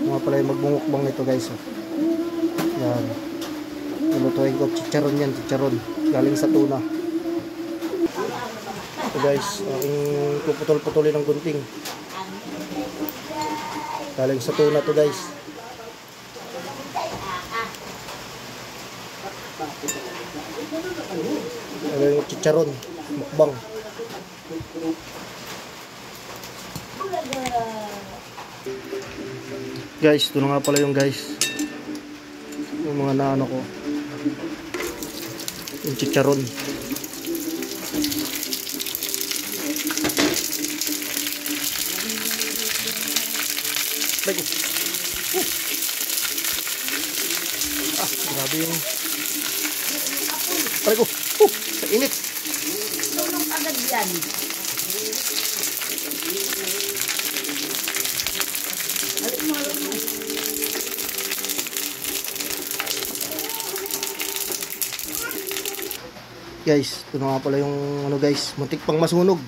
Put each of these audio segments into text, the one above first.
Mga pala yung magbumukbang nito guys. Oh. Yan. Lulutuin ko. Chicharon yan. Chicharon. Galing sa tuna. Ito guys. Aking puputol-putulin ng gunting. Galing sa tuna to guys. Galing chicharon. Mukbang. Guys, ito na nga pala yung guys. Yung mga naano ko. Yung chicharon. Like, grabe yung pare ko. Sa init. Tulong agad yan. Guys, ito na nga pala yung ano guys, muntik pang masunog.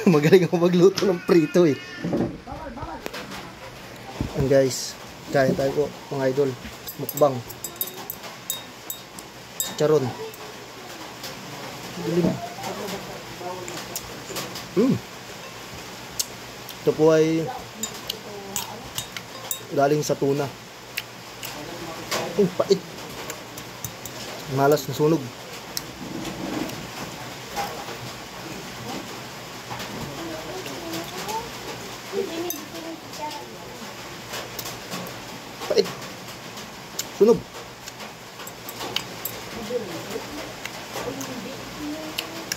Magaling ako magluto ng prito eh. And guys, kain tayo po mga idol. Mukbang. Chicharon. Dilim. Ito po ay galing sa tuna. Pait. Malas na sunog. Pait. Sunog.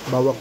Bawang.